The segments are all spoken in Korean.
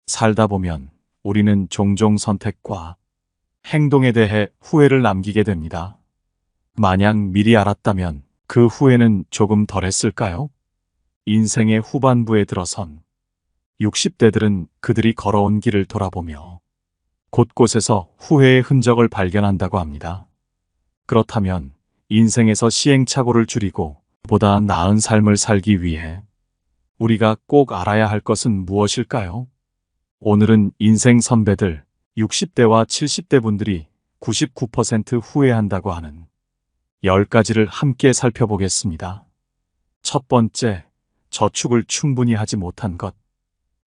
살다 보면 우리는 종종 선택과 행동에 대해 후회를 남기게 됩니다. 만약 미리 알았다면 그 후회는 조금 덜했을까요? 인생의 후반부에 들어선 60대들은 그들이 걸어온 길을 돌아보며 곳곳에서 후회의 흔적을 발견한다고 합니다. 그렇다면 인생에서 시행착오를 줄이고 보다 나은 삶을 살기 위해 우리가 꼭 알아야 할 것은 무엇일까요? 오늘은 인생 선배들 60대와 70대 분들이 99% 후회한다고 하는 10가지를 함께 살펴보겠습니다. 첫 번째, 저축을 충분히 하지 못한 것.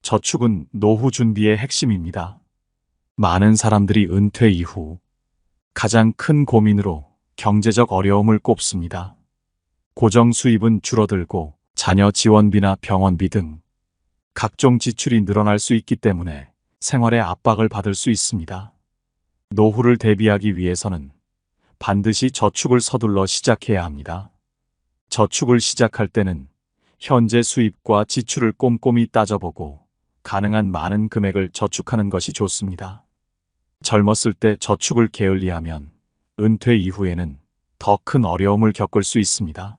저축은 노후 준비의 핵심입니다. 많은 사람들이 은퇴 이후 가장 큰 고민으로 경제적 어려움을 꼽습니다. 고정 수입은 줄어들고 자녀 지원비나 병원비 등 각종 지출이 늘어날 수 있기 때문에 생활에 압박을 받을 수 있습니다. 노후를 대비하기 위해서는 반드시 저축을 서둘러 시작해야 합니다. 저축을 시작할 때는 현재 수입과 지출을 꼼꼼히 따져보고 가능한 많은 금액을 저축하는 것이 좋습니다. 젊었을 때 저축을 게을리하면 은퇴 이후에는 더 큰 어려움을 겪을 수 있습니다.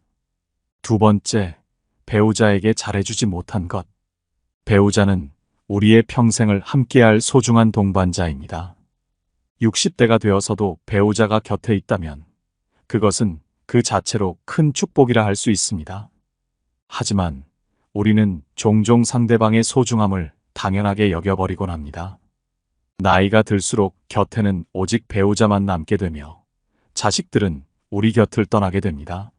두 번째, 배우자에게 잘해주지 못한 것. 배우자는 우리의 평생을 함께할 소중한 동반자입니다. 60대가 되어서도 배우자가 곁에 있다면 그것은 그 자체로 큰 축복이라 할 수 있습니다. 하지만 우리는 종종 상대방의 소중함을 당연하게 여겨버리곤 합니다. 나이가 들수록 곁에는 오직 배우자만 남게 되며 자식들은 우리 곁을 떠나게 됩니다.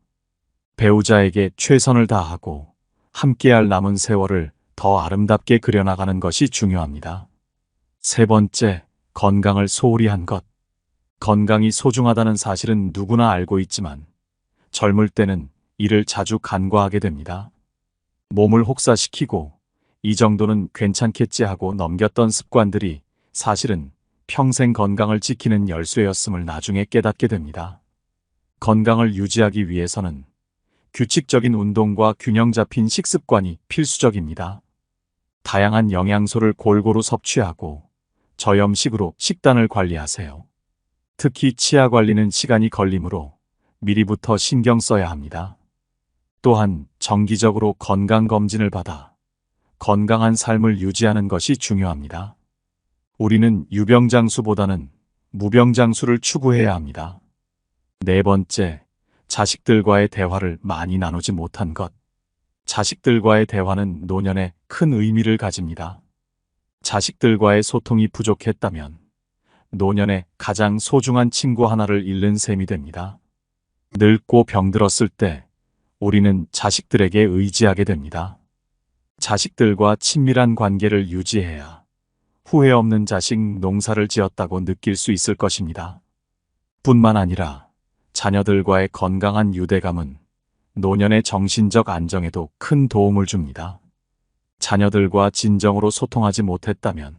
배우자에게 최선을 다하고 함께할 남은 세월을 더 아름답게 그려나가는 것이 중요합니다. 세 번째, 건강을 소홀히 한 것. 건강이 소중하다는 사실은 누구나 알고 있지만 젊을 때는 이를 자주 간과하게 됩니다. 몸을 혹사시키고 이 정도는 괜찮겠지 하고 넘겼던 습관들이 사실은 평생 건강을 지키는 열쇠였음을 나중에 깨닫게 됩니다. 건강을 유지하기 위해서는 규칙적인 운동과 균형 잡힌 식습관이 필수적입니다. 다양한 영양소를 골고루 섭취하고 저염식으로 식단을 관리하세요. 특히 치아 관리는 시간이 걸리므로 미리부터 신경 써야 합니다. 또한 정기적으로 건강검진을 받아 건강한 삶을 유지하는 것이 중요합니다. 우리는 유병장수보다는 무병장수를 추구해야 합니다. 네 번째, 자식들과의 대화를 많이 나누지 못한 것. 자식들과의 대화는 노년에 큰 의미를 가집니다. 자식들과의 소통이 부족했다면 노년에 가장 소중한 친구 하나를 잃는 셈이 됩니다. 늙고 병들었을 때 우리는 자식들에게 의지하게 됩니다. 자식들과 친밀한 관계를 유지해야 후회 없는 자식 농사를 지었다고 느낄 수 있을 것입니다. 뿐만 아니라 자녀들과의 건강한 유대감은 노년의 정신적 안정에도 큰 도움을 줍니다. 자녀들과 진정으로 소통하지 못했다면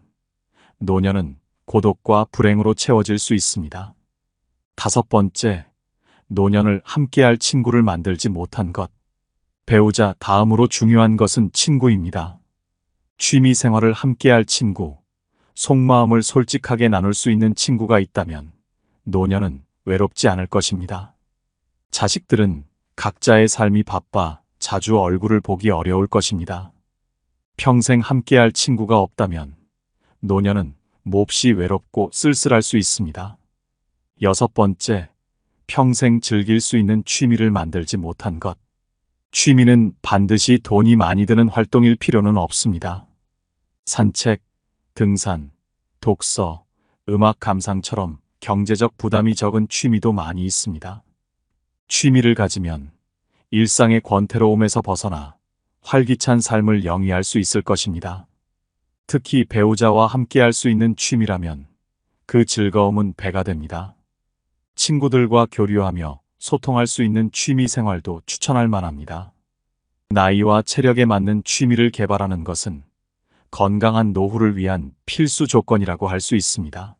노년은 고독과 불행으로 채워질 수 있습니다. 다섯 번째, 노년을 함께할 친구를 만들지 못한 것. 배우자 다음으로 중요한 것은 친구입니다. 취미 생활을 함께할 친구, 속마음을 솔직하게 나눌 수 있는 친구가 있다면 노년은 외롭지 않을 것입니다. 자식들은 각자의 삶이 바빠 자주 얼굴을 보기 어려울 것입니다. 평생 함께할 친구가 없다면 노년은 몹시 외롭고 쓸쓸할 수 있습니다. 여섯 번째, 평생 즐길 수 있는 취미를 만들지 못한 것. 취미는 반드시 돈이 많이 드는 활동일 필요는 없습니다. 산책, 등산, 독서, 음악 감상처럼 경제적 부담이 적은 취미도 많이 있습니다. 취미를 가지면 일상의 권태로움에서 벗어나 활기찬 삶을 영위할 수 있을 것입니다. 특히 배우자와 함께할 수 있는 취미라면 그 즐거움은 배가 됩니다. 친구들과 교류하며 소통할 수 있는 취미 생활도 추천할 만합니다. 나이와 체력에 맞는 취미를 개발하는 것은 건강한 노후를 위한 필수 조건이라고 할 수 있습니다.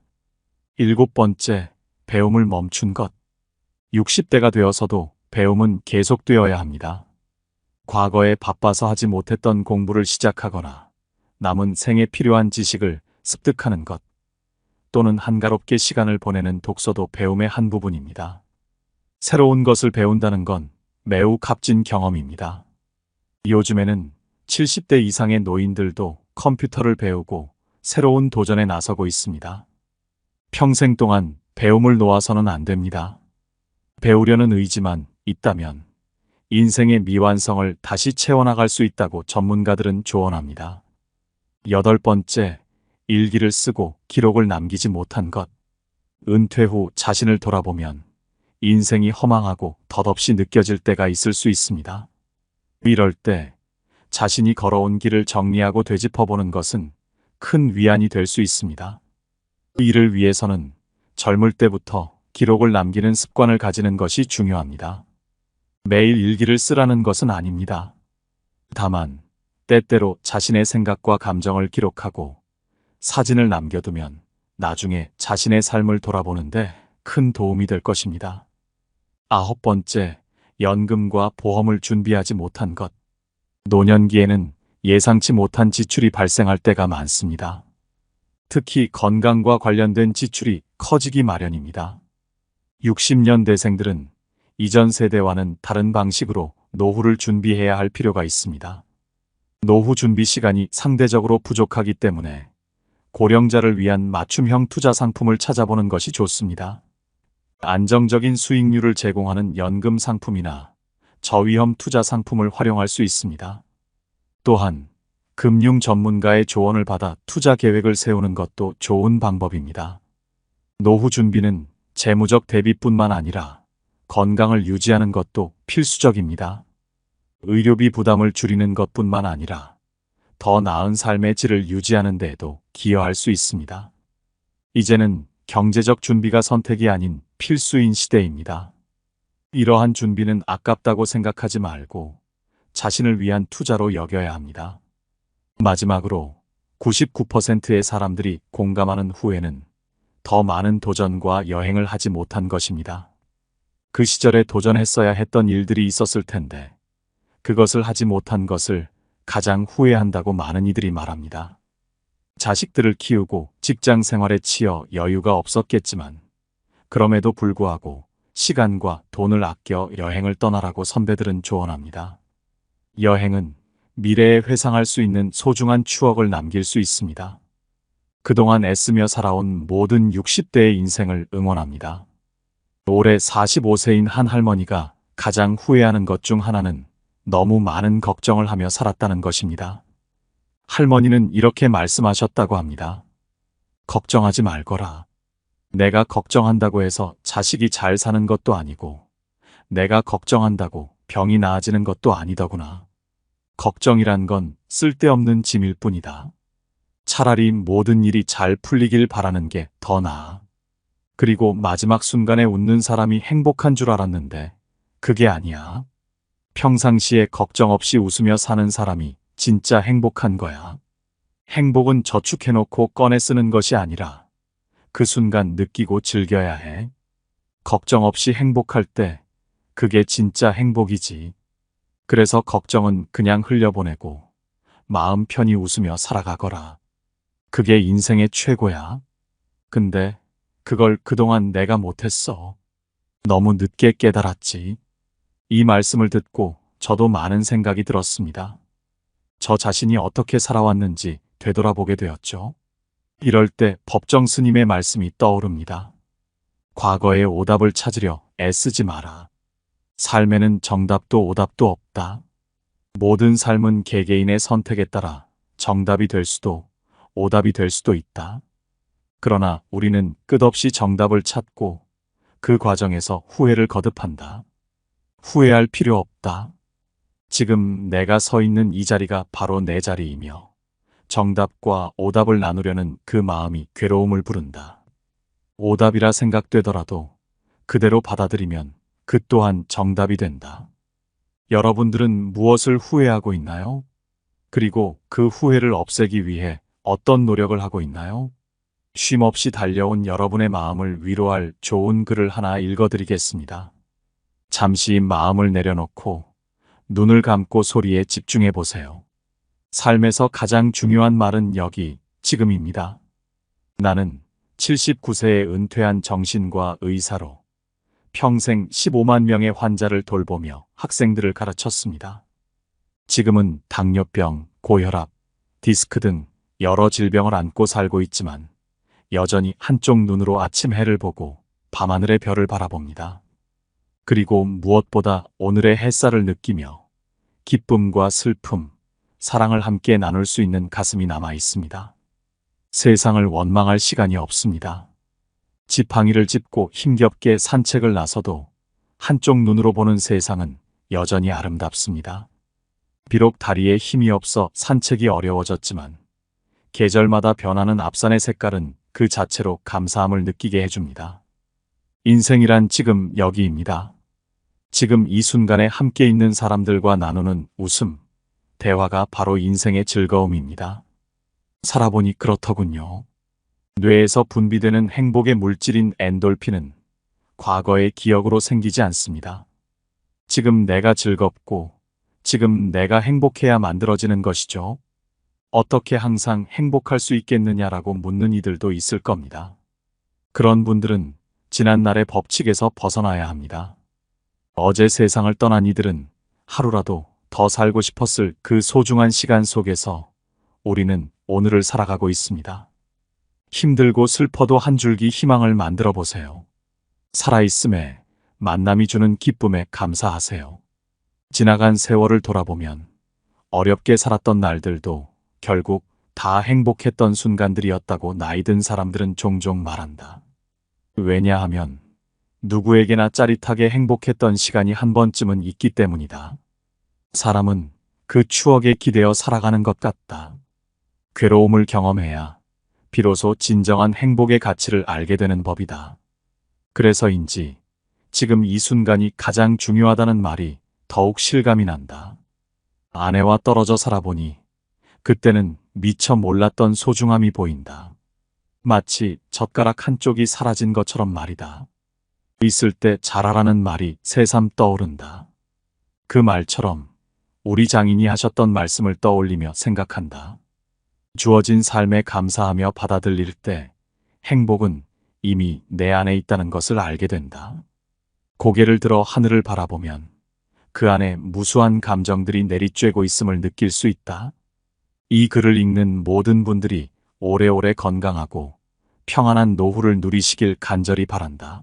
일곱 번째, 배움을 멈춘 것. 60대가 되어서도 배움은 계속되어야 합니다. 과거에 바빠서 하지 못했던 공부를 시작하거나 남은 생에 필요한 지식을 습득하는 것, 또는 한가롭게 시간을 보내는 독서도 배움의 한 부분입니다. 새로운 것을 배운다는 건 매우 값진 경험입니다. 요즘에는 70대 이상의 노인들도 컴퓨터를 배우고 새로운 도전에 나서고 있습니다. 평생 동안 배움을 놓아서는 안 됩니다. 배우려는 의지만 있다면 인생의 미완성을 다시 채워나갈 수 있다고 전문가들은 조언합니다. 8번째, 일기를 쓰고 기록을 남기지 못한 것. 은퇴 후 자신을 돌아보면 인생이 허망하고 덧없이 느껴질 때가 있을 수 있습니다. 이럴 때 자신이 걸어온 길을 정리하고 되짚어보는 것은 큰 위안이 될 수 있습니다. 이를 위해서는 젊을 때부터 기록을 남기는 습관을 가지는 것이 중요합니다. 매일 일기를 쓰라는 것은 아닙니다. 다만 때때로 자신의 생각과 감정을 기록하고 사진을 남겨두면 나중에 자신의 삶을 돌아보는데 큰 도움이 될 것입니다. 9번째, 연금과 보험을 준비하지 못한 것. 노년기에는 예상치 못한 지출이 발생할 때가 많습니다. 특히 건강과 관련된 지출이 커지기 마련입니다. 60년대생들은 이전 세대와는 다른 방식으로 노후를 준비해야 할 필요가 있습니다. 노후 준비 시간이 상대적으로 부족하기 때문에 고령자를 위한 맞춤형 투자 상품을 찾아보는 것이 좋습니다. 안정적인 수익률을 제공하는 연금 상품이나 저위험 투자 상품을 활용할 수 있습니다. 또한 금융 전문가의 조언을 받아 투자 계획을 세우는 것도 좋은 방법입니다. 노후 준비는 재무적 대비뿐만 아니라 건강을 유지하는 것도 필수적입니다. 의료비 부담을 줄이는 것뿐만 아니라 더 나은 삶의 질을 유지하는 데에도 기여할 수 있습니다. 이제는 경제적 준비가 선택이 아닌 필수인 시대입니다. 이러한 준비는 아깝다고 생각하지 말고 자신을 위한 투자로 여겨야 합니다. 마지막으로 99%의 사람들이 공감하는 후회는 더 많은 도전과 여행을 하지 못한 것입니다. 그 시절에 도전했어야 했던 일들이 있었을 텐데 그것을 하지 못한 것을 가장 후회한다고 많은 이들이 말합니다. 자식들을 키우고 직장 생활에 치여 여유가 없었겠지만 그럼에도 불구하고 시간과 돈을 아껴 여행을 떠나라고 선배들은 조언합니다. 여행은 미래에 회상할 수 있는 소중한 추억을 남길 수 있습니다. 그동안 애쓰며 살아온 모든 60대의 인생을 응원합니다. 올해 45세인 한 할머니가 가장 후회하는 것 중 하나는 너무 많은 걱정을 하며 살았다는 것입니다. 할머니는 이렇게 말씀하셨다고 합니다. 걱정하지 말거라. 내가 걱정한다고 해서 자식이 잘 사는 것도 아니고 내가 걱정한다고 병이 나아지는 것도 아니더구나. 걱정이란 건 쓸데없는 짐일 뿐이다. 차라리 모든 일이 잘 풀리길 바라는 게 더 나아. 그리고 마지막 순간에 웃는 사람이 행복한 줄 알았는데 그게 아니야. 평상시에 걱정 없이 웃으며 사는 사람이 진짜 행복한 거야. 행복은 저축해놓고 꺼내 쓰는 것이 아니라 그 순간 느끼고 즐겨야 해. 걱정 없이 행복할 때 그게 진짜 행복이지. 그래서 걱정은 그냥 흘려보내고 마음 편히 웃으며 살아가거라. 그게 인생의 최고야. 근데 그걸 그동안 내가 못했어. 너무 늦게 깨달았지. 이 말씀을 듣고 저도 많은 생각이 들었습니다. 저 자신이 어떻게 살아왔는지 되돌아보게 되었죠. 이럴 때 법정 스님의 말씀이 떠오릅니다. 과거의 오답을 찾으려 애쓰지 마라. 삶에는 정답도 오답도 없다. 모든 삶은 개개인의 선택에 따라 정답이 될 수도 오답이 될 수도 있다. 그러나 우리는 끝없이 정답을 찾고 그 과정에서 후회를 거듭한다. 후회할 필요 없다. 지금 내가 서 있는 이 자리가 바로 내 자리이며 정답과 오답을 나누려는 그 마음이 괴로움을 부른다. 오답이라 생각되더라도 그대로 받아들이면 그 또한 정답이 된다. 여러분들은 무엇을 후회하고 있나요? 그리고 그 후회를 없애기 위해 어떤 노력을 하고 있나요? 쉼없이 달려온 여러분의 마음을 위로할 좋은 글을 하나 읽어드리겠습니다. 잠시 마음을 내려놓고 눈을 감고 소리에 집중해 보세요. 삶에서 가장 중요한 말은 여기, 지금입니다. 나는 79세에 은퇴한 정신과 의사로 평생 15만 명의 환자를 돌보며 학생들을 가르쳤습니다. 지금은 당뇨병, 고혈압, 디스크 등 여러 질병을 안고 살고 있지만 여전히 한쪽 눈으로 아침 해를 보고 밤하늘의 별을 바라봅니다. 그리고 무엇보다 오늘의 햇살을 느끼며 기쁨과 슬픔, 사랑을 함께 나눌 수 있는 가슴이 남아 있습니다. 세상을 원망할 시간이 없습니다. 지팡이를 짚고 힘겹게 산책을 나서도 한쪽 눈으로 보는 세상은 여전히 아름답습니다. 비록 다리에 힘이 없어 산책이 어려워졌지만 계절마다 변하는 앞산의 색깔은 그 자체로 감사함을 느끼게 해줍니다. 인생이란 지금 여기입니다. 지금 이 순간에 함께 있는 사람들과 나누는 웃음, 대화가 바로 인생의 즐거움입니다. 살아보니 그렇더군요. 뇌에서 분비되는 행복의 물질인 엔돌핀은 과거의 기억으로 생기지 않습니다. 지금 내가 즐겁고 지금 내가 행복해야 만들어지는 것이죠. 어떻게 항상 행복할 수 있겠느냐라고 묻는 이들도 있을 겁니다. 그런 분들은 지난날의 법칙에서 벗어나야 합니다. 어제 세상을 떠난 이들은 하루라도 더 살고 싶었을 그 소중한 시간 속에서 우리는 오늘을 살아가고 있습니다. 힘들고 슬퍼도 한 줄기 희망을 만들어 보세요. 살아있음에, 만남이 주는 기쁨에 감사하세요. 지나간 세월을 돌아보면 어렵게 살았던 날들도 결국 다 행복했던 순간들이었다고 나이 든 사람들은 종종 말한다. 왜냐하면 누구에게나 짜릿하게 행복했던 시간이 한 번쯤은 있기 때문이다. 사람은 그 추억에 기대어 살아가는 것 같다. 괴로움을 경험해야 비로소 진정한 행복의 가치를 알게 되는 법이다. 그래서인지 지금 이 순간이 가장 중요하다는 말이 더욱 실감이 난다. 아내와 떨어져 살아보니 그때는 미처 몰랐던 소중함이 보인다. 마치 젓가락 한쪽이 사라진 것처럼 말이다. 있을 때 잘하라는 말이 새삼 떠오른다. 그 말처럼 우리 장인이 하셨던 말씀을 떠올리며 생각한다. 주어진 삶에 감사하며 받아들일 때 행복은 이미 내 안에 있다는 것을 알게 된다. 고개를 들어 하늘을 바라보면 그 안에 무수한 감정들이 내리쬐고 있음을 느낄 수 있다. 이 글을 읽는 모든 분들이 오래오래 건강하고 평안한 노후를 누리시길 간절히 바란다.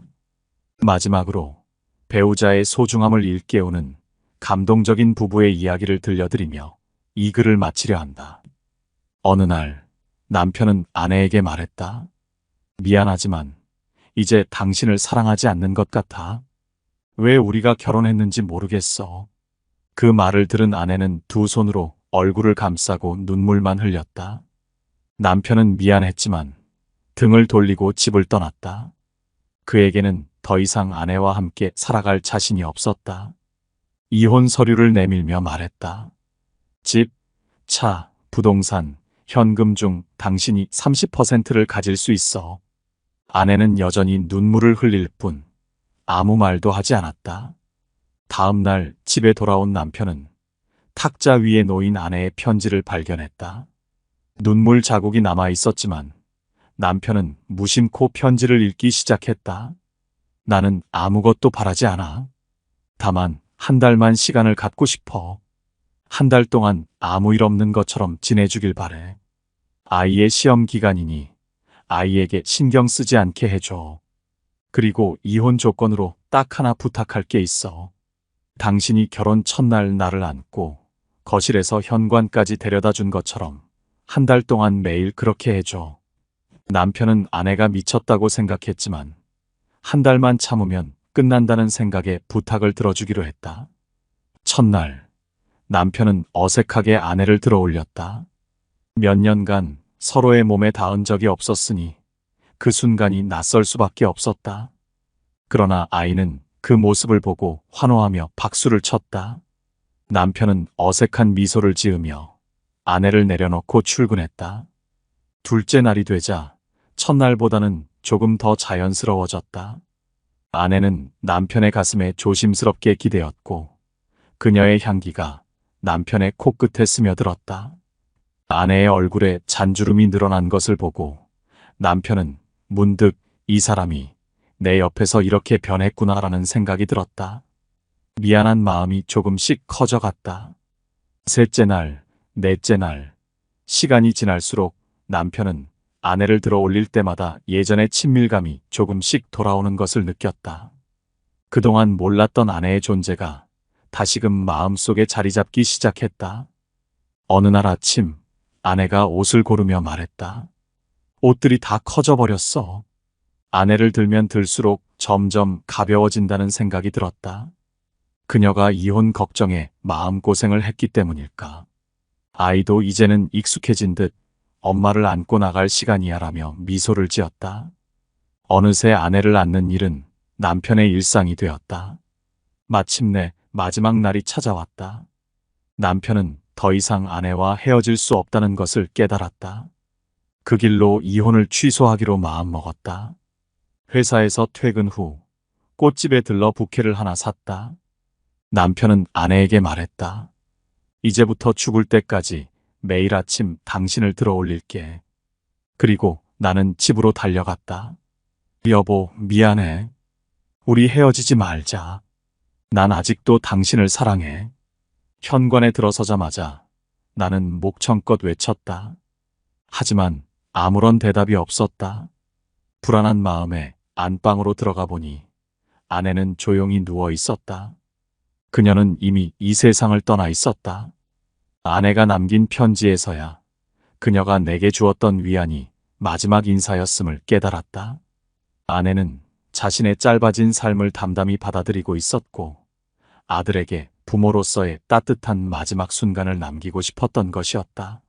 마지막으로 배우자의 소중함을 일깨우는 감동적인 부부의 이야기를 들려드리며 이 글을 마치려 한다. 어느 날 남편은 아내에게 말했다. 미안하지만 이제 당신을 사랑하지 않는 것 같아. 왜 우리가 결혼했는지 모르겠어. 그 말을 들은 아내는 두 손으로 얼굴을 감싸고 눈물만 흘렸다. 남편은 미안했지만 등을 돌리고 집을 떠났다. 그에게는 더 이상 아내와 함께 살아갈 자신이 없었다. 이혼 서류를 내밀며 말했다. 집, 차, 부동산, 현금 중 당신이 30%를 가질 수 있어. 아내는 여전히 눈물을 흘릴 뿐 아무 말도 하지 않았다. 다음 날 집에 돌아온 남편은 탁자 위에 놓인 아내의 편지를 발견했다. 눈물 자국이 남아 있었지만 남편은 무심코 편지를 읽기 시작했다. 나는 아무것도 바라지 않아. 다만 한 달만 시간을 갖고 싶어. 한 달 동안 아무 일 없는 것처럼 지내주길 바래. 아이의 시험 기간이니 아이에게 신경 쓰지 않게 해줘. 그리고 이혼 조건으로 딱 하나 부탁할 게 있어. 당신이 결혼 첫날 나를 안고 거실에서 현관까지 데려다 준 것처럼 한 달 동안 매일 그렇게 해줘. 남편은 아내가 미쳤다고 생각했지만 한 달만 참으면 끝난다는 생각에 부탁을 들어주기로 했다. 첫날 남편은 어색하게 아내를 들어올렸다. 몇 년간 서로의 몸에 닿은 적이 없었으니 그 순간이 낯설 수밖에 없었다. 그러나 아이는 그 모습을 보고 환호하며 박수를 쳤다. 남편은 어색한 미소를 지으며 아내를 내려놓고 출근했다. 둘째 날이 되자 첫날보다는 조금 더 자연스러워졌다. 아내는 남편의 가슴에 조심스럽게 기대었고 그녀의 향기가 남편의 코끝에 스며들었다. 아내의 얼굴에 잔주름이 늘어난 것을 보고 남편은 문득 이 사람이 내 옆에서 이렇게 변했구나라는 생각이 들었다. 미안한 마음이 조금씩 커져갔다. 셋째 날, 넷째 날, 시간이 지날수록 남편은 아내를 들어 올릴 때마다 예전의 친밀감이 조금씩 돌아오는 것을 느꼈다. 그동안 몰랐던 아내의 존재가 다시금 마음속에 자리 잡기 시작했다. 어느 날 아침 아내가 옷을 고르며 말했다. 옷들이 다 커져버렸어. 아내를 들면 들수록 점점 가벼워진다는 생각이 들었다. 그녀가 이혼 걱정에 마음고생을 했기 때문일까. 아이도 이제는 익숙해진 듯 엄마를 안고 나갈 시간이야 라며 미소를 지었다. 어느새 아내를 안는 일은 남편의 일상이 되었다. 마침내 마지막 날이 찾아왔다. 남편은 더 이상 아내와 헤어질 수 없다는 것을 깨달았다. 그 길로 이혼을 취소하기로 마음먹었다. 회사에서 퇴근 후 꽃집에 들러 부케를 하나 샀다. 남편은 아내에게 말했다. 이제부터 죽을 때까지 매일 아침 당신을 들어 올릴게. 그리고 나는 집으로 달려갔다. 여보, 미안해. 우리 헤어지지 말자. 난 아직도 당신을 사랑해. 현관에 들어서자마자 나는 목청껏 외쳤다. 하지만 아무런 대답이 없었다. 불안한 마음에 안방으로 들어가 보니 아내는 조용히 누워 있었다. 그녀는 이미 이 세상을 떠나 있었다. 아내가 남긴 편지에서야 그녀가 내게 주었던 위안이 마지막 인사였음을 깨달았다. 아내는 자신의 짧아진 삶을 담담히 받아들이고 있었고 아들에게 부모로서의 따뜻한 마지막 순간을 남기고 싶었던 것이었다.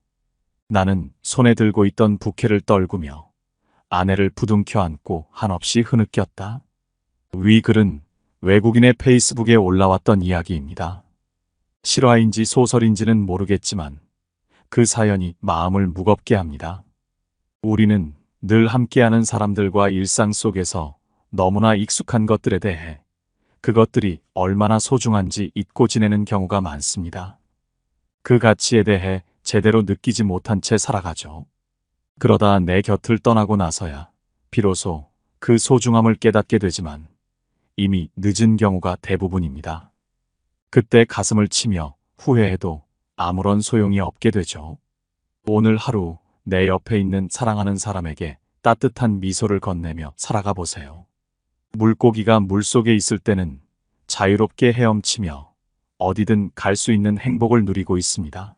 나는 손에 들고 있던 부케를 떨구며 아내를 부둥켜 안고 한없이 흐느꼈다. 위 글은 외국인의 페이스북에 올라왔던 이야기입니다. 실화인지 소설인지는 모르겠지만 그 사연이 마음을 무겁게 합니다. 우리는 늘 함께하는 사람들과 일상 속에서 너무나 익숙한 것들에 대해 그것들이 얼마나 소중한지 잊고 지내는 경우가 많습니다. 그 가치에 대해 제대로 느끼지 못한 채 살아가죠. 그러다 내 곁을 떠나고 나서야 비로소 그 소중함을 깨닫게 되지만 이미 늦은 경우가 대부분입니다. 그때 가슴을 치며 후회해도 아무런 소용이 없게 되죠. 오늘 하루 내 옆에 있는 사랑하는 사람에게 따뜻한 미소를 건네며 살아가 보세요. 물고기가 물속에 있을 때는 자유롭게 헤엄치며 어디든 갈 수 있는 행복을 누리고 있습니다.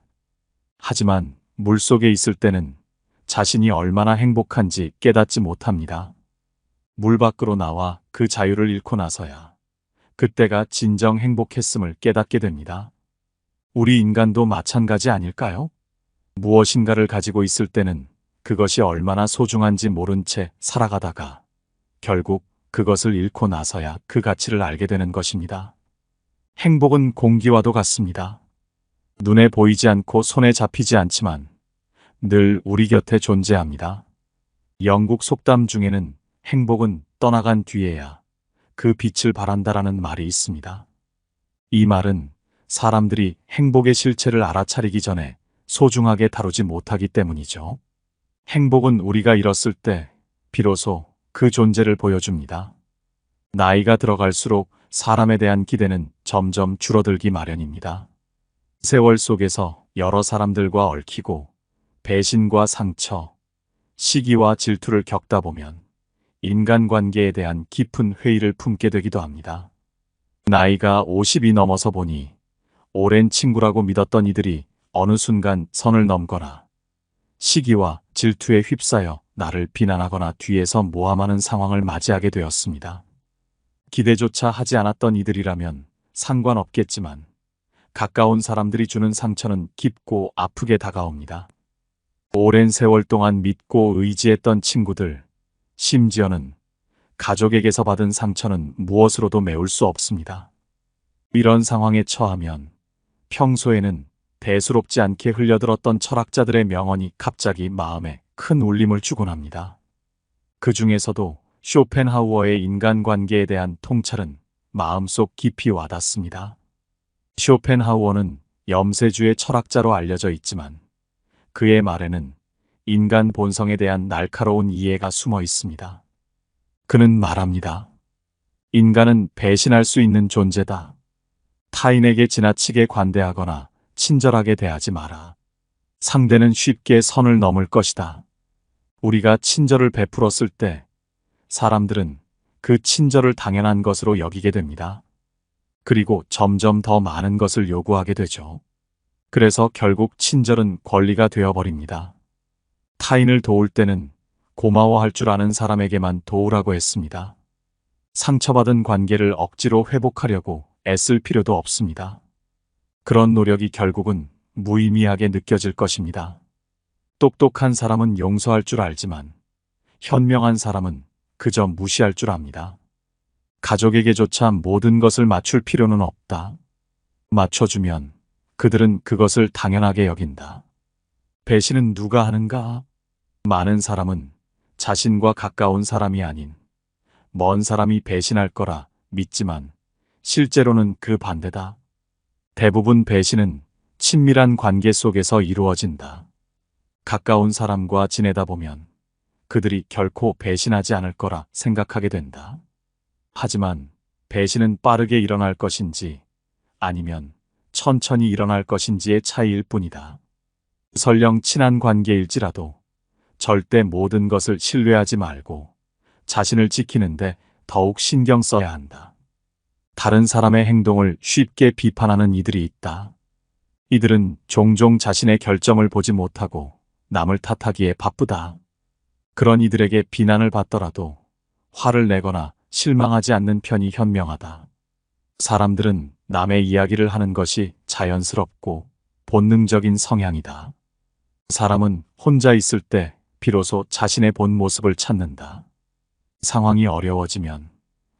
하지만 물속에 있을 때는 자신이 얼마나 행복한지 깨닫지 못합니다. 물 밖으로 나와 그 자유를 잃고 나서야 그때가 진정 행복했음을 깨닫게 됩니다. 우리 인간도 마찬가지 아닐까요? 무엇인가를 가지고 있을 때는 그것이 얼마나 소중한지 모른 채 살아가다가 결국 그것을 잃고 나서야 그 가치를 알게 되는 것입니다. 행복은 공기와도 같습니다. 눈에 보이지 않고 손에 잡히지 않지만 늘 우리 곁에 존재합니다. 영국 속담 중에는 행복은 떠나간 뒤에야 그 빛을 발한다라는 말이 있습니다. 이 말은 사람들이 행복의 실체를 알아차리기 전에 소중하게 다루지 못하기 때문이죠. 행복은 우리가 잃었을 때 비로소 그 존재를 보여줍니다. 나이가 들어갈수록 사람에 대한 기대는 점점 줄어들기 마련입니다. 세월 속에서 여러 사람들과 얽히고 배신과 상처, 시기와 질투를 겪다 보면 인간관계에 대한 깊은 회의를 품게 되기도 합니다. 나이가 50이 넘어서 보니 오랜 친구라고 믿었던 이들이 어느 순간 선을 넘거나 시기와 질투에 휩싸여 나를 비난하거나 뒤에서 모함하는 상황을 맞이하게 되었습니다. 기대조차 하지 않았던 이들이라면 상관없겠지만 가까운 사람들이 주는 상처는 깊고 아프게 다가옵니다. 오랜 세월 동안 믿고 의지했던 친구들, 심지어는 가족에게서 받은 상처는 무엇으로도 메울 수 없습니다. 이런 상황에 처하면 평소에는 대수롭지 않게 흘려들었던 철학자들의 명언이 갑자기 마음에 큰 울림을 주곤 합니다. 그 중에서도 쇼펜하우어의 인간관계에 대한 통찰은 마음속 깊이 와닿습니다. 쇼펜하우어는 염세주의 철학자로 알려져 있지만 그의 말에는 인간 본성에 대한 날카로운 이해가 숨어 있습니다. 그는 말합니다. 인간은 배신할 수 있는 존재다. 타인에게 지나치게 관대하거나 친절하게 대하지 마라. 상대는 쉽게 선을 넘을 것이다. 우리가 친절을 베풀었을 때 사람들은 그 친절을 당연한 것으로 여기게 됩니다. 그리고 점점 더 많은 것을 요구하게 되죠. 그래서 결국 친절은 권리가 되어버립니다. 타인을 도울 때는 고마워할 줄 아는 사람에게만 도우라고 했습니다. 상처받은 관계를 억지로 회복하려고 애쓸 필요도 없습니다. 그런 노력이 결국은 무의미하게 느껴질 것입니다. 똑똑한 사람은 용서할 줄 알지만 현명한 사람은 그저 무시할 줄 압니다. 가족에게조차 모든 것을 맞출 필요는 없다. 맞춰주면 그들은 그것을 당연하게 여긴다. 배신은 누가 하는가? 많은 사람은 자신과 가까운 사람이 아닌 먼 사람이 배신할 거라 믿지만 실제로는 그 반대다. 대부분 배신은 친밀한 관계 속에서 이루어진다. 가까운 사람과 지내다 보면 그들이 결코 배신하지 않을 거라 생각하게 된다. 하지만 배신은 빠르게 일어날 것인지 아니면 천천히 일어날 것인지의 차이일 뿐이다. 설령 친한 관계일지라도 절대 모든 것을 신뢰하지 말고 자신을 지키는데 더욱 신경 써야 한다. 다른 사람의 행동을 쉽게 비판하는 이들이 있다. 이들은 종종 자신의 결정을 보지 못하고 남을 탓하기에 바쁘다. 그런 이들에게 비난을 받더라도 화를 내거나 실망하지 않는 편이 현명하다. 사람들은 남의 이야기를 하는 것이 자연스럽고 본능적인 성향이다. 사람은 혼자 있을 때 비로소 자신의 본 모습을 찾는다. 상황이 어려워지면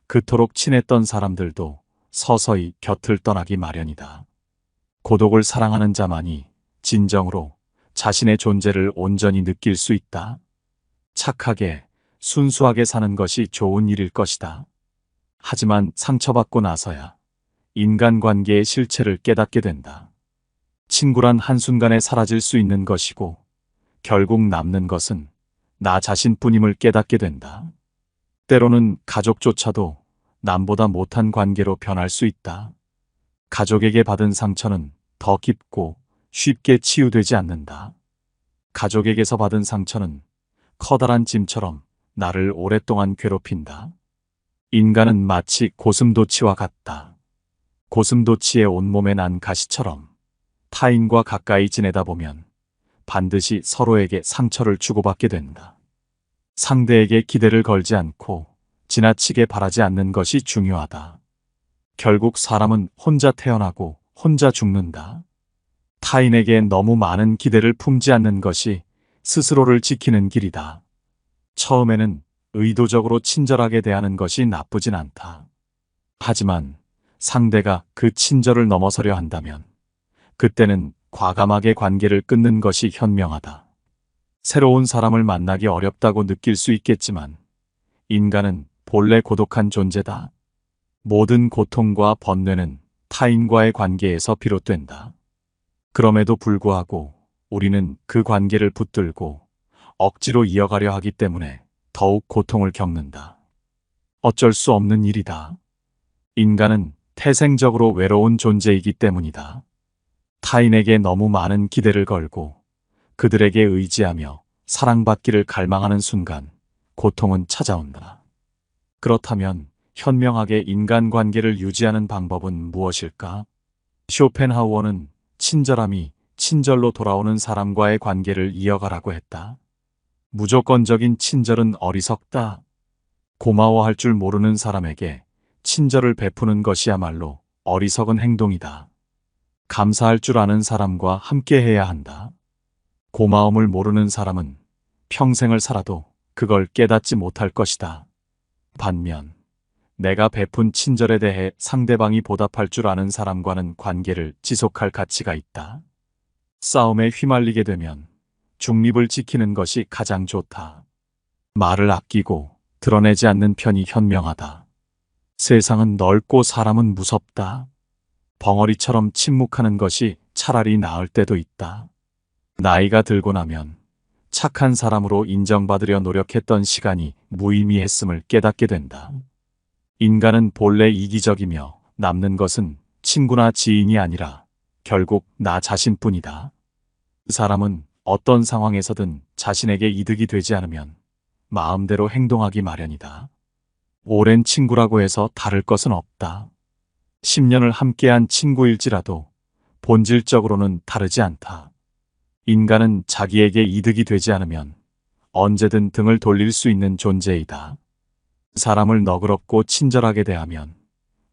그토록 친했던 사람들도 서서히 곁을 떠나기 마련이다. 고독을 사랑하는 자만이 진정으로 자신의 존재를 온전히 느낄 수 있다. 착하게, 순수하게 사는 것이 좋은 일일 것이다. 하지만 상처받고 나서야 인간관계의 실체를 깨닫게 된다. 친구란 한순간에 사라질 수 있는 것이고 결국 남는 것은 나 자신뿐임을 깨닫게 된다. 때로는 가족조차도 남보다 못한 관계로 변할 수 있다. 가족에게 받은 상처는 더 깊고 쉽게 치유되지 않는다. 가족에게서 받은 상처는 커다란 짐처럼 나를 오랫동안 괴롭힌다. 인간은 마치 고슴도치와 같다. 고슴도치의 온몸에 난 가시처럼 타인과 가까이 지내다 보면 반드시 서로에게 상처를 주고받게 된다. 상대에게 기대를 걸지 않고 지나치게 바라지 않는 것이 중요하다. 결국 사람은 혼자 태어나고 혼자 죽는다. 타인에게 너무 많은 기대를 품지 않는 것이 스스로를 지키는 길이다. 처음에는 의도적으로 친절하게 대하는 것이 나쁘진 않다. 하지만 상대가 그 친절을 넘어서려 한다면 그때는 과감하게 관계를 끊는 것이 현명하다. 새로운 사람을 만나기 어렵다고 느낄 수 있겠지만 인간은 본래 고독한 존재다. 모든 고통과 번뇌는 타인과의 관계에서 비롯된다. 그럼에도 불구하고 우리는 그 관계를 붙들고 억지로 이어가려 하기 때문에 더욱 고통을 겪는다. 어쩔 수 없는 일이다. 인간은 태생적으로 외로운 존재이기 때문이다. 타인에게 너무 많은 기대를 걸고 그들에게 의지하며 사랑받기를 갈망하는 순간 고통은 찾아온다. 그렇다면 현명하게 인간관계를 유지하는 방법은 무엇일까? 쇼펜하우어는 친절함이 친절로 돌아오는 사람과의 관계를 이어가라고 했다. 무조건적인 친절은 어리석다. 고마워할 줄 모르는 사람에게 친절을 베푸는 것이야말로 어리석은 행동이다. 감사할 줄 아는 사람과 함께해야 한다. 고마움을 모르는 사람은 평생을 살아도 그걸 깨닫지 못할 것이다. 반면 내가 베푼 친절에 대해 상대방이 보답할 줄 아는 사람과는 관계를 지속할 가치가 있다. 싸움에 휘말리게 되면 중립을 지키는 것이 가장 좋다. 말을 아끼고 드러내지 않는 편이 현명하다. 세상은 넓고 사람은 무섭다. 벙어리처럼 침묵하는 것이 차라리 나을 때도 있다. 나이가 들고 나면 착한 사람으로 인정받으려 노력했던 시간이 무의미했음을 깨닫게 된다. 인간은 본래 이기적이며 남는 것은 친구나 지인이 아니라 결국 나 자신뿐이다. 사람은 어떤 상황에서든 자신에게 이득이 되지 않으면 마음대로 행동하기 마련이다. 오랜 친구라고 해서 다를 것은 없다. 10년을 함께한 친구일지라도 본질적으로는 다르지 않다. 인간은 자기에게 이득이 되지 않으면 언제든 등을 돌릴 수 있는 존재이다. 사람을 너그럽고 친절하게 대하면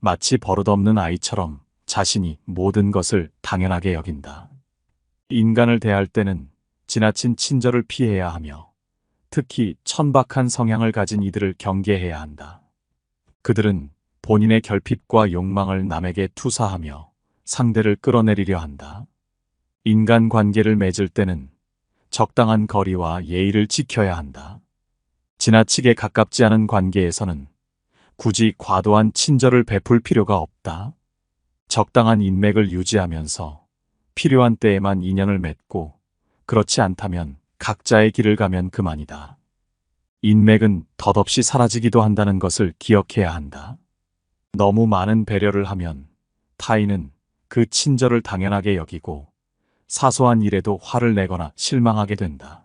마치 버릇없는 아이처럼 자신이 모든 것을 당연하게 여긴다. 인간을 대할 때는 지나친 친절을 피해야 하며 특히 천박한 성향을 가진 이들을 경계해야 한다. 그들은 본인의 결핍과 욕망을 남에게 투사하며 상대를 끌어내리려 한다. 인간관계를 맺을 때는 적당한 거리와 예의를 지켜야 한다. 지나치게 가깝지 않은 관계에서는 굳이 과도한 친절을 베풀 필요가 없다. 적당한 인맥을 유지하면서 필요한 때에만 인연을 맺고 그렇지 않다면 각자의 길을 가면 그만이다. 인맥은 덧없이 사라지기도 한다는 것을 기억해야 한다. 너무 많은 배려를 하면 타인은 그 친절을 당연하게 여기고 사소한 일에도 화를 내거나 실망하게 된다.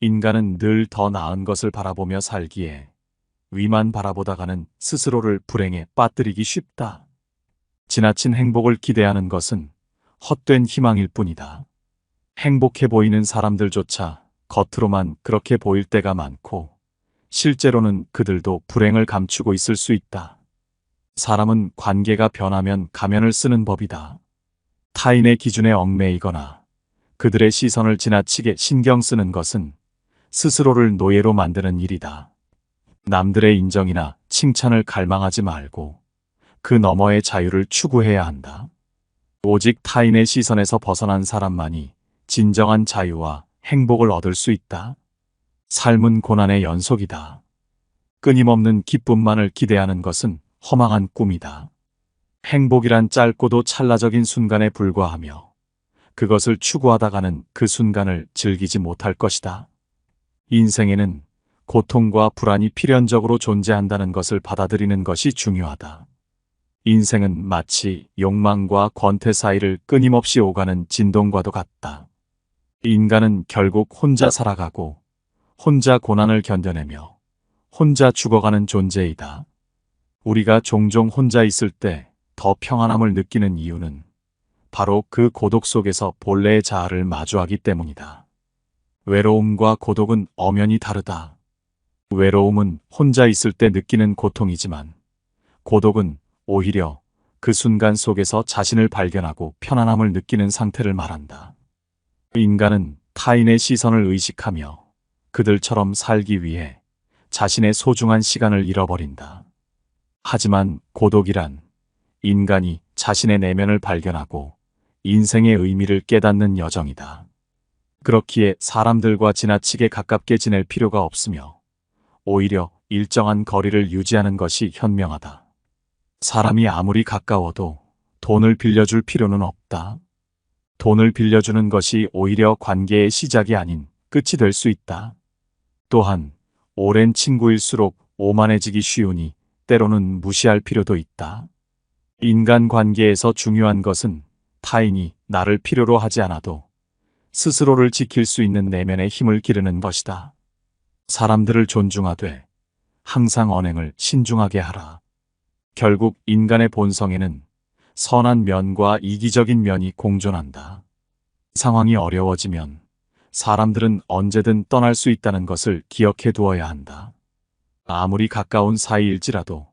인간은 늘 더 나은 것을 바라보며 살기에 위만 바라보다가는 스스로를 불행에 빠뜨리기 쉽다. 지나친 행복을 기대하는 것은 헛된 희망일 뿐이다. 행복해 보이는 사람들조차 겉으로만 그렇게 보일 때가 많고 실제로는 그들도 불행을 감추고 있을 수 있다. 사람은 관계가 변하면 가면을 쓰는 법이다. 타인의 기준에 얽매이거나 그들의 시선을 지나치게 신경 쓰는 것은 스스로를 노예로 만드는 일이다. 남들의 인정이나 칭찬을 갈망하지 말고 그 너머의 자유를 추구해야 한다. 오직 타인의 시선에서 벗어난 사람만이 진정한 자유와 행복을 얻을 수 있다. 삶은 고난의 연속이다. 끊임없는 기쁨만을 기대하는 것은 허망한 꿈이다. 행복이란 짧고도 찰나적인 순간에 불과하며 그것을 추구하다가는 그 순간을 즐기지 못할 것이다. 인생에는 고통과 불안이 필연적으로 존재한다는 것을 받아들이는 것이 중요하다. 인생은 마치 욕망과 권태 사이를 끊임없이 오가는 진동과도 같다. 인간은 결국 혼자 살아가고 혼자 고난을 견뎌내며 혼자 죽어가는 존재이다. 우리가 종종 혼자 있을 때 더 평안함을 느끼는 이유는 바로 그 고독 속에서 본래의 자아를 마주하기 때문이다. 외로움과 고독은 엄연히 다르다. 외로움은 혼자 있을 때 느끼는 고통이지만 고독은 오히려 그 순간 속에서 자신을 발견하고 편안함을 느끼는 상태를 말한다. 인간은 타인의 시선을 의식하며 그들처럼 살기 위해 자신의 소중한 시간을 잃어버린다. 하지만 고독이란 인간이 자신의 내면을 발견하고 인생의 의미를 깨닫는 여정이다. 그렇기에 사람들과 지나치게 가깝게 지낼 필요가 없으며 오히려 일정한 거리를 유지하는 것이 현명하다. 사람이 아무리 가까워도 돈을 빌려줄 필요는 없다. 돈을 빌려주는 것이 오히려 관계의 시작이 아닌 끝이 될 수 있다. 또한 오랜 친구일수록 오만해지기 쉬우니 때로는 무시할 필요도 있다. 인간관계에서 중요한 것은 타인이 나를 필요로 하지 않아도 스스로를 지킬 수 있는 내면의 힘을 기르는 것이다. 사람들을 존중하되 항상 언행을 신중하게 하라. 결국 인간의 본성에는 선한 면과 이기적인 면이 공존한다. 상황이 어려워지면 사람들은 언제든 떠날 수 있다는 것을 기억해 두어야 한다. 아무리 가까운 사이일지라도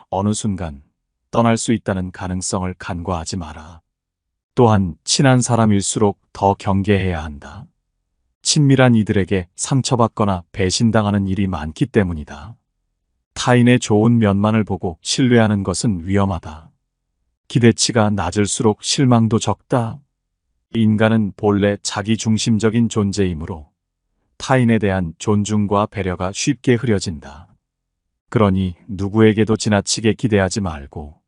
어느 순간 떠날 수 있다는 가능성을 간과하지 마라. 또한 친한 사람일수록 더 경계해야 한다. 친밀한 이들에게 상처받거나 배신당하는 일이 많기 때문이다. 타인의 좋은 면만을 보고 신뢰하는 것은 위험하다. 기대치가 낮을수록 실망도 적다. 인간은 본래 자기중심적인 존재이므로 타인에 대한 존중과 배려가 쉽게 흐려진다. 그러니 누구에게도 지나치게 기대하지 말고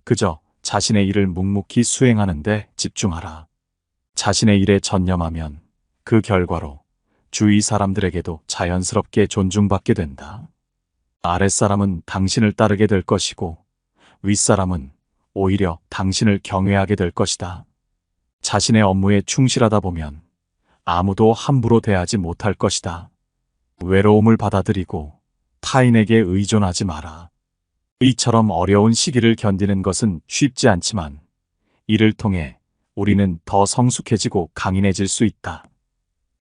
그저 자신의 일을 묵묵히 수행하는 데 집중하라. 자신의 일에 전념하면 그 결과로 주위 사람들에게도 자연스럽게 존중받게 된다. 아랫사람은 당신을 따르게 될 것이고 윗사람은 오히려 당신을 경외하게 될 것이다. 자신의 업무에 충실하다 보면 아무도 함부로 대하지 못할 것이다. 외로움을 받아들이고 타인에게 의존하지 마라. 이처럼 어려운 시기를 견디는 것은 쉽지 않지만 이를 통해 우리는 더 성숙해지고 강인해질 수 있다.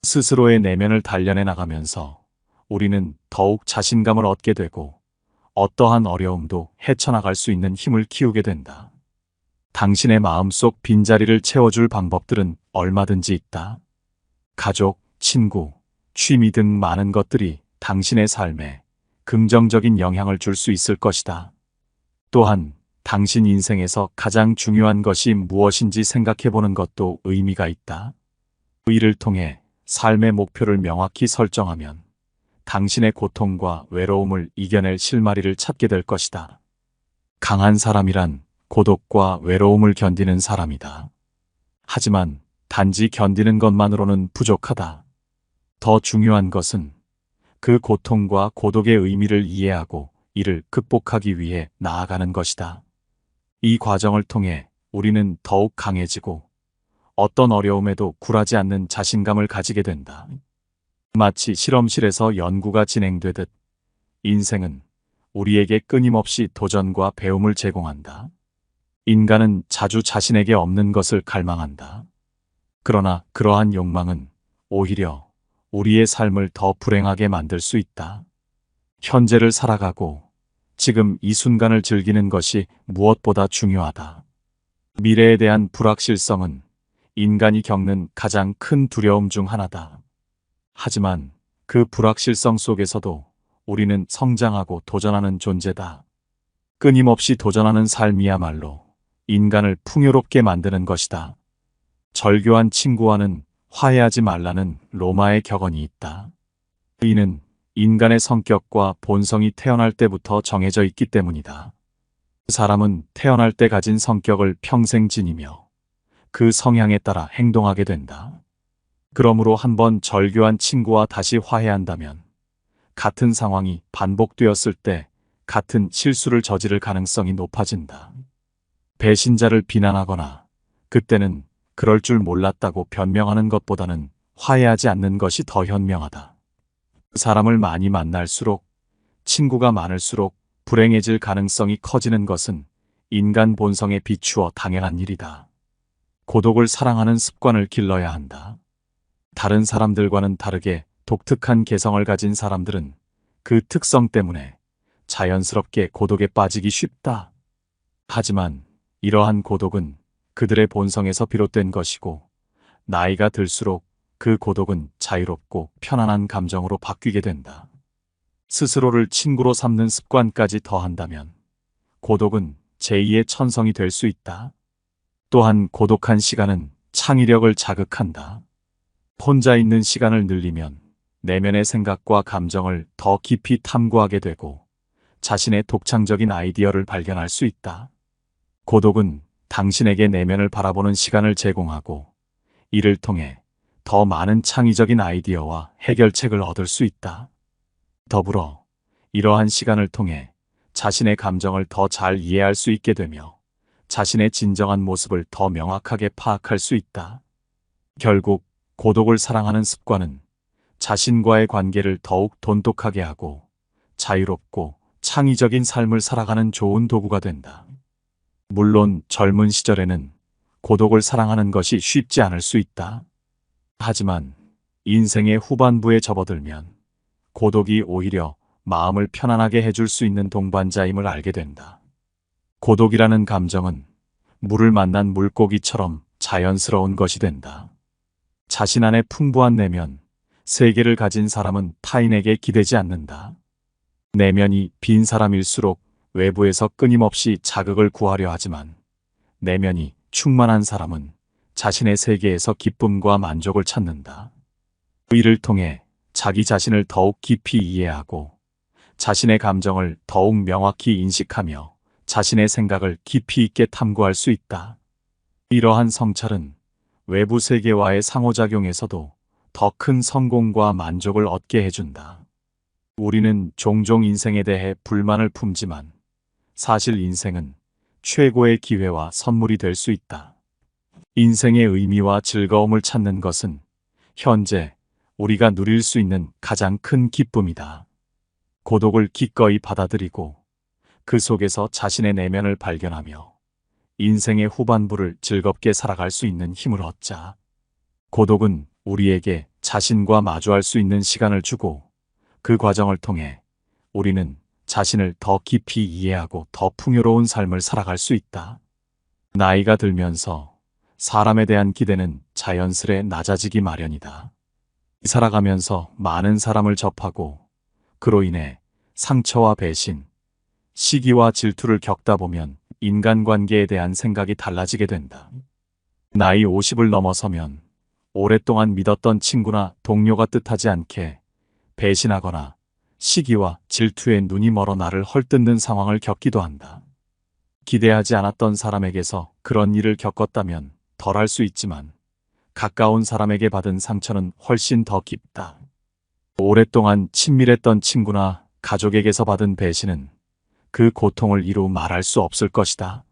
스스로의 내면을 단련해 나가면서 우리는 더욱 자신감을 얻게 되고 어떠한 어려움도 헤쳐나갈 수 있는 힘을 키우게 된다. 당신의 마음속 빈자리를 채워줄 방법들은 얼마든지 있다. 가족, 친구, 취미 등 많은 것들이 당신의 삶에 긍정적인 영향을 줄 수 있을 것이다. 또한 당신 인생에서 가장 중요한 것이 무엇인지 생각해보는 것도 의미가 있다. 이를 통해 삶의 목표를 명확히 설정하면 당신의 고통과 외로움을 이겨낼 실마리를 찾게 될 것이다. 강한 사람이란 고독과 외로움을 견디는 사람이다. 하지만 단지 견디는 것만으로는 부족하다. 더 중요한 것은 그 고통과 고독의 의미를 이해하고 이를 극복하기 위해 나아가는 것이다. 이 과정을 통해 우리는 더욱 강해지고 어떤 어려움에도 굴하지 않는 자신감을 가지게 된다. 마치 실험실에서 연구가 진행되듯 인생은 우리에게 끊임없이 도전과 배움을 제공한다. 인간은 자주 자신에게 없는 것을 갈망한다. 그러나 그러한 욕망은 오히려 우리의 삶을 더 불행하게 만들 수 있다. 현재를 살아가고 지금 이 순간을 즐기는 것이 무엇보다 중요하다. 미래에 대한 불확실성은 인간이 겪는 가장 큰 두려움 중 하나다. 하지만 그 불확실성 속에서도 우리는 성장하고 도전하는 존재다. 끊임없이 도전하는 삶이야말로 인간을 풍요롭게 만드는 것이다. 절교한 친구와는 화해하지 말라는 로마의 격언이 있다. 이는 인간의 성격과 본성이 태어날 때부터 정해져 있기 때문이다. 사람은 태어날 때 가진 성격을 평생 지니며 그 성향에 따라 행동하게 된다. 그러므로 한번 절교한 친구와 다시 화해한다면 같은 상황이 반복되었을 때 같은 실수를 저지를 가능성이 높아진다. 배신자를 비난하거나 그때는 그럴 줄 몰랐다고 변명하는 것보다는 화해하지 않는 것이 더 현명하다. 사람을 많이 만날수록 친구가 많을수록 불행해질 가능성이 커지는 것은 인간 본성에 비추어 당연한 일이다. 고독을 사랑하는 습관을 길러야 한다. 다른 사람들과는 다르게 독특한 개성을 가진 사람들은 그 특성 때문에 자연스럽게 고독에 빠지기 쉽다. 하지만 이러한 고독은 그들의 본성에서 비롯된 것이고 나이가 들수록 그 고독은 자유롭고 편안한 감정으로 바뀌게 된다. 스스로를 친구로 삼는 습관까지 더한다면 고독은 제2의 천성이 될 수 있다. 또한 고독한 시간은 창의력을 자극한다. 혼자 있는 시간을 늘리면 내면의 생각과 감정을 더 깊이 탐구하게 되고 자신의 독창적인 아이디어를 발견할 수 있다. 고독은 당신에게 내면을 바라보는 시간을 제공하고 이를 통해 더 많은 창의적인 아이디어와 해결책을 얻을 수 있다. 더불어 이러한 시간을 통해 자신의 감정을 더 잘 이해할 수 있게 되며 자신의 진정한 모습을 더 명확하게 파악할 수 있다. 결국 고독을 사랑하는 습관은 자신과의 관계를 더욱 돈독하게 하고 자유롭고 창의적인 삶을 살아가는 좋은 도구가 된다. 물론 젊은 시절에는 고독을 사랑하는 것이 쉽지 않을 수 있다. 하지만 인생의 후반부에 접어들면 고독이 오히려 마음을 편안하게 해줄 수 있는 동반자임을 알게 된다. 고독이라는 감정은 물을 만난 물고기처럼 자연스러운 것이 된다. 자신 안에 풍부한 내면, 세계를 가진 사람은 타인에게 기대지 않는다. 내면이 빈 사람일수록 외부에서 끊임없이 자극을 구하려 하지만 내면이 충만한 사람은 자신의 세계에서 기쁨과 만족을 찾는다. 이를 통해 자기 자신을 더욱 깊이 이해하고 자신의 감정을 더욱 명확히 인식하며 자신의 생각을 깊이 있게 탐구할 수 있다. 이러한 성찰은 외부 세계와의 상호작용에서도 더 큰 성공과 만족을 얻게 해준다. 우리는 종종 인생에 대해 불만을 품지만 사실 인생은 최고의 기회와 선물이 될 수 있다. 인생의 의미와 즐거움을 찾는 것은 현재 우리가 누릴 수 있는 가장 큰 기쁨이다. 고독을 기꺼이 받아들이고 그 속에서 자신의 내면을 발견하며 인생의 후반부를 즐겁게 살아갈 수 있는 힘을 얻자. 고독은 우리에게 자신과 마주할 수 있는 시간을 주고 그 과정을 통해 우리는 자신을 더 깊이 이해하고 더 풍요로운 삶을 살아갈 수 있다. 나이가 들면서 사람에 대한 기대는 자연스레 낮아지기 마련이다. 살아가면서 많은 사람을 접하고 그로 인해 상처와 배신, 시기와 질투를 겪다 보면 인간관계에 대한 생각이 달라지게 된다. 나이 50을 넘어서면 오랫동안 믿었던 친구나 동료가 뜻하지 않게 배신하거나 시기와 질투에 눈이 멀어 나를 헐뜯는 상황을 겪기도 한다. 기대하지 않았던 사람에게서 그런 일을 겪었다면 덜할 수 있지만 가까운 사람에게 받은 상처는 훨씬 더 깊다. 오랫동안 친밀했던 친구나 가족에게서 받은 배신은 그 고통을 이루 말할 수 없을 것이다.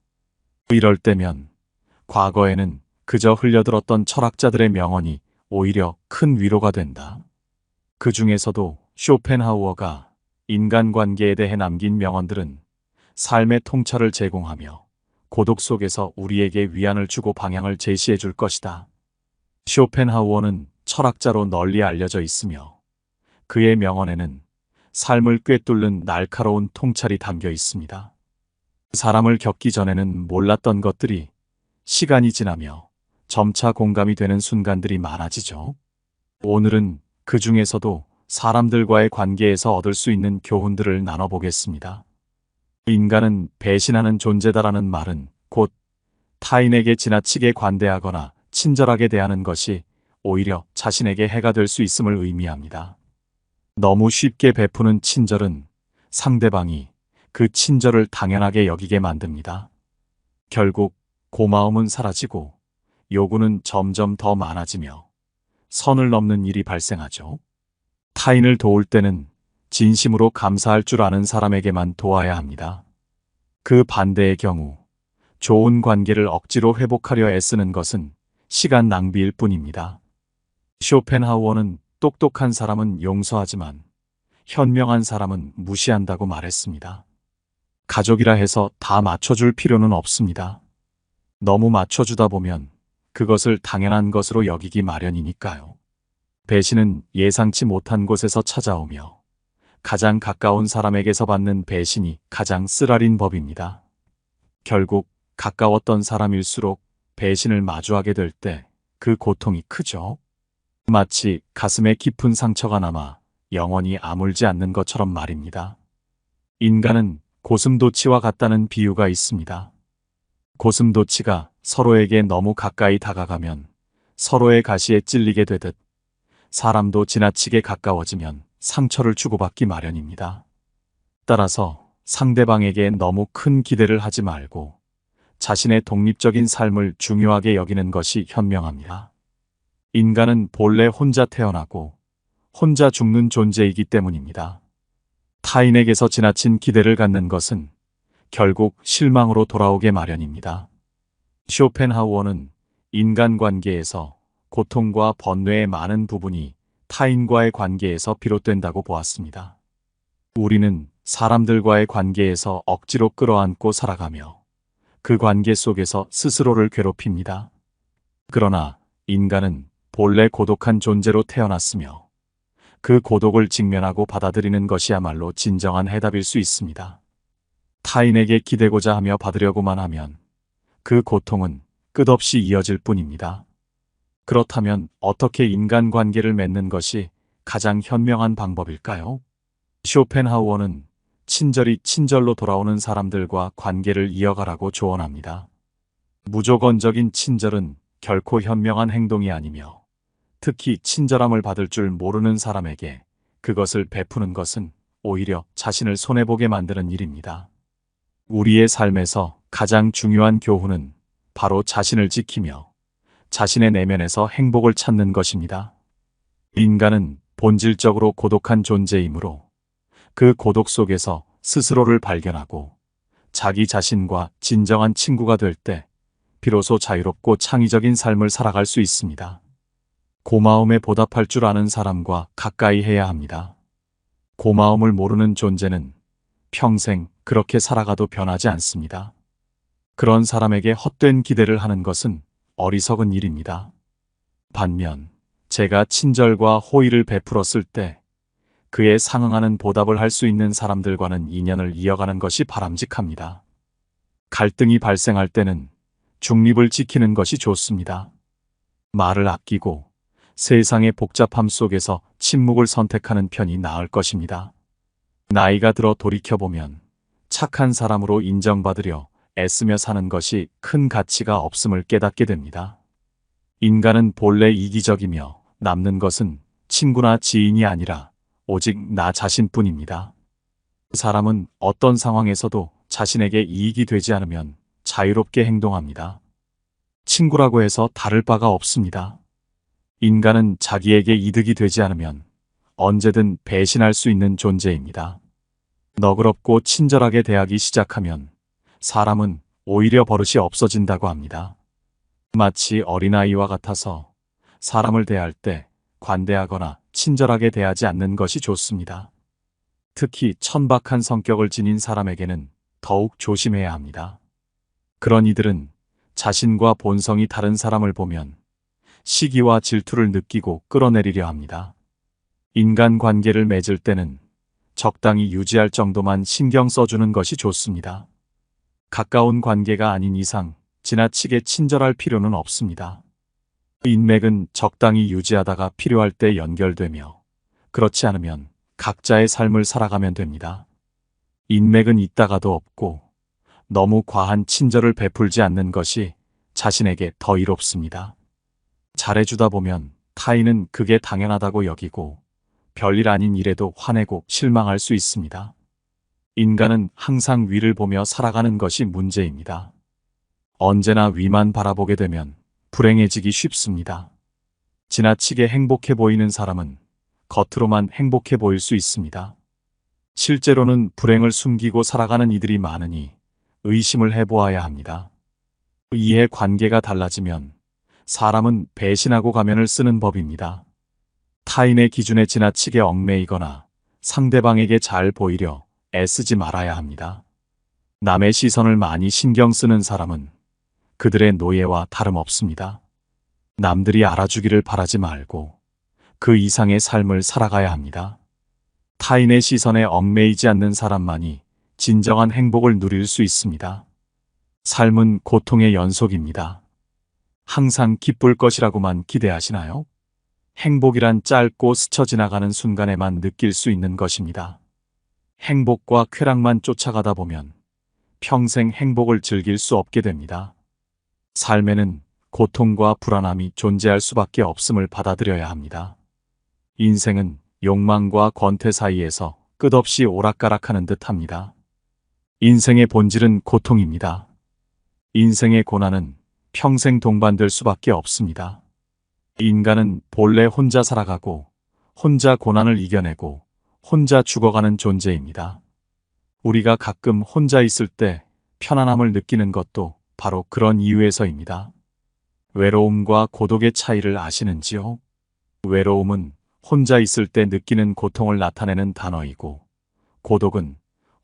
이럴 때면 과거에는 그저 흘려들었던 철학자들의 명언이 오히려 큰 위로가 된다. 그 중에서도 쇼펜하우어가 인간관계에 대해 남긴 명언들은 삶의 통찰을 제공하며 고독 속에서 우리에게 위안을 주고 방향을 제시해 줄 것이다. 쇼펜하우어는 철학자로 널리 알려져 있으며 그의 명언에는 삶을 꿰뚫는 날카로운 통찰이 담겨 있습니다. 사람을 겪기 전에는 몰랐던 것들이 시간이 지나며 점차 공감이 되는 순간들이 많아지죠. 오늘은 그 중에서도 사람들과의 관계에서 얻을 수 있는 교훈들을 나눠보겠습니다. 인간은 배신하는 존재다라는 말은 곧 타인에게 지나치게 관대하거나 친절하게 대하는 것이 오히려 자신에게 해가 될 수 있음을 의미합니다. 너무 쉽게 베푸는 친절은 상대방이 그 친절을 당연하게 여기게 만듭니다. 결국 고마움은 사라지고 요구는 점점 더 많아지며 선을 넘는 일이 발생하죠. 타인을 도울 때는 진심으로 감사할 줄 아는 사람에게만 도와야 합니다. 그 반대의 경우 좋은 관계를 억지로 회복하려 애쓰는 것은 시간 낭비일 뿐입니다. 쇼펜하우어는 똑똑한 사람은 용서하지만 현명한 사람은 무시한다고 말했습니다. 가족이라 해서 다 맞춰줄 필요는 없습니다. 너무 맞춰주다 보면 그것을 당연한 것으로 여기기 마련이니까요. 배신은 예상치 못한 곳에서 찾아오며 가장 가까운 사람에게서 받는 배신이 가장 쓰라린 법입니다. 결국 가까웠던 사람일수록 배신을 마주하게 될 때 그 고통이 크죠. 마치 가슴에 깊은 상처가 남아 영원히 아물지 않는 것처럼 말입니다. 인간은 고슴도치와 같다는 비유가 있습니다. 고슴도치가 서로에게 너무 가까이 다가가면 서로의 가시에 찔리게 되듯 사람도 지나치게 가까워지면 상처를 주고받기 마련입니다. 따라서 상대방에게 너무 큰 기대를 하지 말고 자신의 독립적인 삶을 중요하게 여기는 것이 현명합니다. 인간은 본래 혼자 태어나고 혼자 죽는 존재이기 때문입니다. 타인에게서 지나친 기대를 갖는 것은 결국 실망으로 돌아오게 마련입니다. 쇼펜하우어는 인간관계에서 고통과 번뇌의 많은 부분이 타인과의 관계에서 비롯된다고 보았습니다. 우리는 사람들과의 관계에서 억지로 끌어안고 살아가며 그 관계 속에서 스스로를 괴롭힙니다. 그러나 인간은 본래 고독한 존재로 태어났으며 그 고독을 직면하고 받아들이는 것이야말로 진정한 해답일 수 있습니다. 타인에게 기대고자 하며 받으려고만 하면 그 고통은 끝없이 이어질 뿐입니다. 그렇다면 어떻게 인간관계를 맺는 것이 가장 현명한 방법일까요? 쇼펜하우어는 친절이 친절로 돌아오는 사람들과 관계를 이어가라고 조언합니다. 무조건적인 친절은 결코 현명한 행동이 아니며 특히 친절함을 받을 줄 모르는 사람에게 그것을 베푸는 것은 오히려 자신을 손해보게 만드는 일입니다. 우리의 삶에서 가장 중요한 교훈은 바로 자신을 지키며 자신의 내면에서 행복을 찾는 것입니다. 인간은 본질적으로 고독한 존재이므로 그 고독 속에서 스스로를 발견하고 자기 자신과 진정한 친구가 될 때 비로소 자유롭고 창의적인 삶을 살아갈 수 있습니다. 고마움에 보답할 줄 아는 사람과 가까이 해야 합니다. 고마움을 모르는 존재는 평생 그렇게 살아가도 변하지 않습니다. 그런 사람에게 헛된 기대를 하는 것은 어리석은 일입니다. 반면 제가 친절과 호의를 베풀었을 때 그에 상응하는 보답을 할 수 있는 사람들과는 인연을 이어가는 것이 바람직합니다. 갈등이 발생할 때는 중립을 지키는 것이 좋습니다. 말을 아끼고 세상의 복잡함 속에서 침묵을 선택하는 편이 나을 것입니다. 나이가 들어 돌이켜보면 착한 사람으로 인정받으려 애쓰며 사는 것이 큰 가치가 없음을 깨닫게 됩니다. 인간은 본래 이기적이며 남는 것은 친구나 지인이 아니라 오직 나 자신뿐입니다. 사람은 어떤 상황에서도 자신에게 이익이 되지 않으면 자유롭게 행동합니다. 친구라고 해서 다를 바가 없습니다. 인간은 자기에게 이득이 되지 않으면 언제든 배신할 수 있는 존재입니다. 너그럽고 친절하게 대하기 시작하면 사람은 오히려 버릇이 없어진다고 합니다. 마치 어린아이와 같아서 사람을 대할 때 관대하거나 친절하게 대하지 않는 것이 좋습니다. 특히 천박한 성격을 지닌 사람에게는 더욱 조심해야 합니다. 그런 이들은 자신과 본성이 다른 사람을 보면 시기와 질투를 느끼고 끌어내리려 합니다. 인간관계를 맺을 때는 적당히 유지할 정도만 신경 써주는 것이 좋습니다. 가까운 관계가 아닌 이상 지나치게 친절할 필요는 없습니다. 인맥은 적당히 유지하다가 필요할 때 연결되며 그렇지 않으면 각자의 삶을 살아가면 됩니다. 인맥은 있다가도 없고 너무 과한 친절을 베풀지 않는 것이 자신에게 더 이롭습니다. 잘해주다 보면 타인은 그게 당연하다고 여기고 별일 아닌 일에도 화내고 실망할 수 있습니다. 인간은 항상 위를 보며 살아가는 것이 문제입니다. 언제나 위만 바라보게 되면 불행해지기 쉽습니다. 지나치게 행복해 보이는 사람은 겉으로만 행복해 보일 수 있습니다. 실제로는 불행을 숨기고 살아가는 이들이 많으니 의심을 해보아야 합니다. 이해 관계가 달라지면 사람은 배신하고 가면을 쓰는 법입니다. 타인의 기준에 지나치게 얽매이거나 상대방에게 잘 보이려 애쓰지 말아야 합니다. 남의 시선을 많이 신경 쓰는 사람은 그들의 노예와 다름없습니다. 남들이 알아주기를 바라지 말고 그 이상의 삶을 살아가야 합니다. 타인의 시선에 얽매이지 않는 사람만이 진정한 행복을 누릴 수 있습니다. 삶은 고통의 연속입니다. 항상 기쁠 것이라고만 기대하시나요? 행복이란 짧고 스쳐 지나가는 순간에만 느낄 수 있는 것입니다. 행복과 쾌락만 쫓아가다 보면 평생 행복을 즐길 수 없게 됩니다. 삶에는 고통과 불안함이 존재할 수밖에 없음을 받아들여야 합니다. 인생은 욕망과 권태 사이에서 끝없이 오락가락하는 듯합니다. 인생의 본질은 고통입니다. 인생의 고난은 평생 동반될 수밖에 없습니다. 인간은 본래 혼자 살아가고 혼자 고난을 이겨내고 혼자 죽어가는 존재입니다. 우리가 가끔 혼자 있을 때 편안함을 느끼는 것도 바로 그런 이유에서입니다. 외로움과 고독의 차이를 아시는지요? 외로움은 혼자 있을 때 느끼는 고통을 나타내는 단어이고, 고독은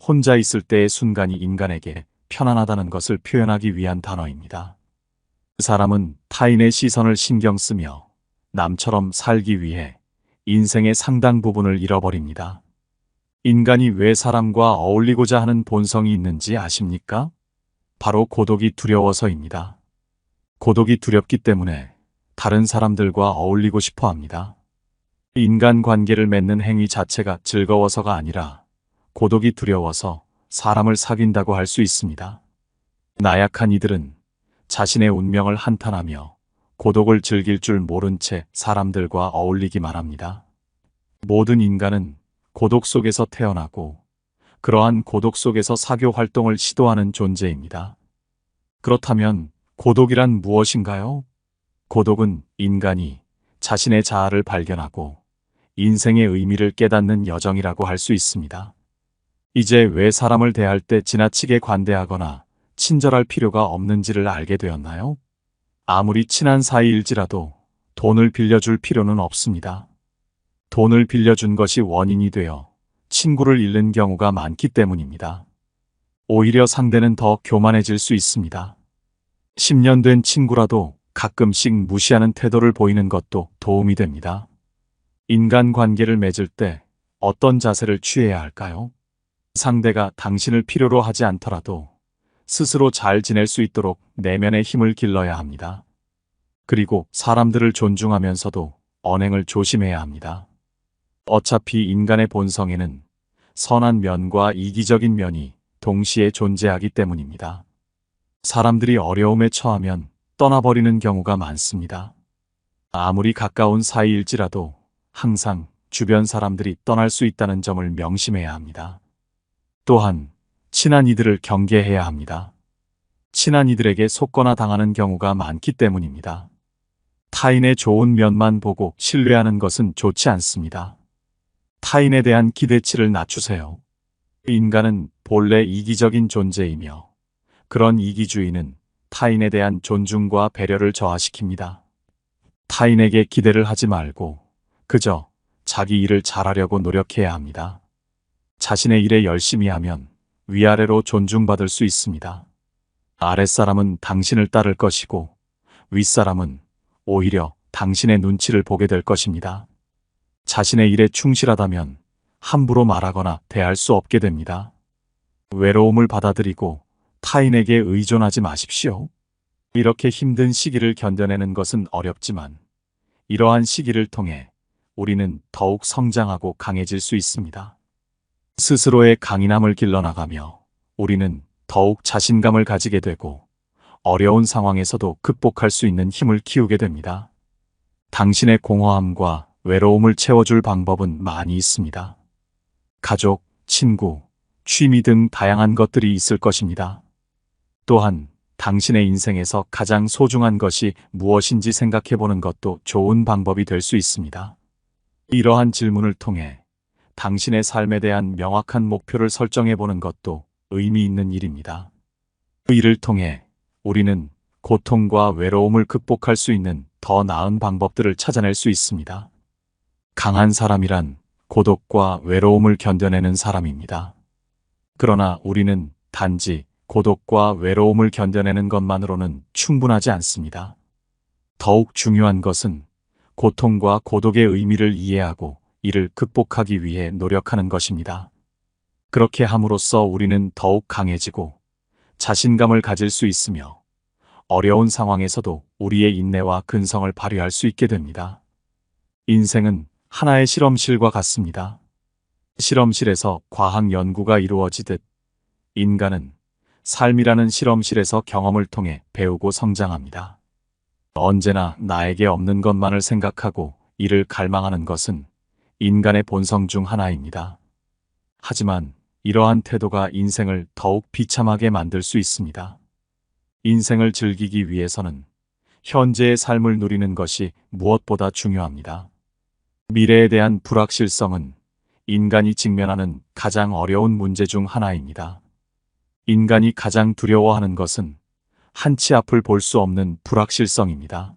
혼자 있을 때의 순간이 인간에게 편안하다는 것을 표현하기 위한 단어입니다. 사람은 타인의 시선을 신경 쓰며 남처럼 살기 위해 인생의 상당 부분을 잃어버립니다. 인간이 왜 사람과 어울리고자 하는 본성이 있는지 아십니까? 바로 고독이 두려워서입니다. 고독이 두렵기 때문에 다른 사람들과 어울리고 싶어 합니다. 인간관계를 맺는 행위 자체가 즐거워서가 아니라 고독이 두려워서 사람을 사귄다고 할 수 있습니다. 나약한 이들은 자신의 운명을 한탄하며 고독을 즐길 줄 모른 채 사람들과 어울리기만 합니다. 모든 인간은 고독 속에서 태어나고 그러한 고독 속에서 사교 활동을 시도하는 존재입니다. 그렇다면 고독이란 무엇인가요? 고독은 인간이 자신의 자아를 발견하고 인생의 의미를 깨닫는 여정이라고 할 수 있습니다. 이제 왜 사람을 대할 때 지나치게 관대하거나 친절할 필요가 없는지를 알게 되었나요? 아무리 친한 사이일지라도 돈을 빌려줄 필요는 없습니다. 돈을 빌려준 것이 원인이 되어 친구를 잃는 경우가 많기 때문입니다. 오히려 상대는 더 교만해질 수 있습니다. 10년 된 친구라도 가끔씩 무시하는 태도를 보이는 것도 도움이 됩니다. 인간관계를 맺을 때 어떤 자세를 취해야 할까요? 상대가 당신을 필요로 하지 않더라도 스스로 잘 지낼 수 있도록 내면의 힘을 길러야 합니다. 그리고 사람들을 존중하면서도 언행을 조심해야 합니다. 어차피 인간의 본성에는 선한 면과 이기적인 면이 동시에 존재하기 때문입니다. 사람들이 어려움에 처하면 떠나버리는 경우가 많습니다. 아무리 가까운 사이일지라도 항상 주변 사람들이 떠날 수 있다는 점을 명심해야 합니다. 또한 친한 이들을 경계해야 합니다. 친한 이들에게 속거나 당하는 경우가 많기 때문입니다. 타인의 좋은 면만 보고 신뢰하는 것은 좋지 않습니다. 타인에 대한 기대치를 낮추세요. 인간은 본래 이기적인 존재이며 그런 이기주의는 타인에 대한 존중과 배려를 저하시킵니다. 타인에게 기대를 하지 말고 그저 자기 일을 잘하려고 노력해야 합니다. 자신의 일에 열심히 하면 위아래로 존중받을 수 있습니다. 아랫사람은 당신을 따를 것이고 윗사람은 오히려 당신의 눈치를 보게 될 것입니다. 자신의 일에 충실하다면 함부로 말하거나 대할 수 없게 됩니다. 외로움을 받아들이고 타인에게 의존하지 마십시오. 이렇게 힘든 시기를 견뎌내는 것은 어렵지만 이러한 시기를 통해 우리는 더욱 성장하고 강해질 수 있습니다. 스스로의 강인함을 길러나가며 우리는 더욱 자신감을 가지게 되고 어려운 상황에서도 극복할 수 있는 힘을 키우게 됩니다. 당신의 공허함과 외로움을 채워줄 방법은 많이 있습니다. 가족, 친구, 취미 등 다양한 것들이 있을 것입니다. 또한 당신의 인생에서 가장 소중한 것이 무엇인지 생각해보는 것도 좋은 방법이 될 수 있습니다. 이러한 질문을 통해 당신의 삶에 대한 명확한 목표를 설정해보는 것도 의미 있는 일입니다. 이를 통해 우리는 고통과 외로움을 극복할 수 있는 더 나은 방법들을 찾아낼 수 있습니다. 강한 사람이란 고독과 외로움을 견뎌내는 사람입니다. 그러나 우리는 단지 고독과 외로움을 견뎌내는 것만으로는 충분하지 않습니다. 더욱 중요한 것은 고통과 고독의 의미를 이해하고 이를 극복하기 위해 노력하는 것입니다. 그렇게 함으로써 우리는 더욱 강해지고 자신감을 가질 수 있으며 어려운 상황에서도 우리의 인내와 근성을 발휘할 수 있게 됩니다. 인생은 하나의 실험실과 같습니다. 실험실에서 과학 연구가 이루어지듯 인간은 삶이라는 실험실에서 경험을 통해 배우고 성장합니다. 언제나 나에게 없는 것만을 생각하고 이를 갈망하는 것은 인간의 본성 중 하나입니다. 하지만 이러한 태도가 인생을 더욱 비참하게 만들 수 있습니다. 인생을 즐기기 위해서는 현재의 삶을 누리는 것이 무엇보다 중요합니다. 미래에 대한 불확실성은 인간이 직면하는 가장 어려운 문제 중 하나입니다. 인간이 가장 두려워하는 것은 한치 앞을 볼 수 없는 불확실성입니다.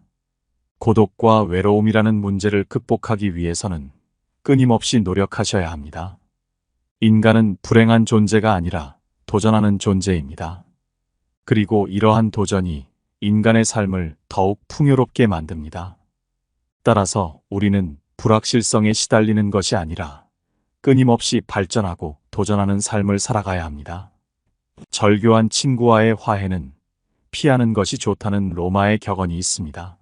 고독과 외로움이라는 문제를 극복하기 위해서는 끊임없이 노력하셔야 합니다. 인간은 불행한 존재가 아니라 도전하는 존재입니다. 그리고 이러한 도전이 인간의 삶을 더욱 풍요롭게 만듭니다. 따라서 우리는 불확실성에 시달리는 것이 아니라 끊임없이 발전하고 도전하는 삶을 살아가야 합니다. 절교한 친구와의 화해는 피하는 것이 좋다는 로마의 격언이 있습니다.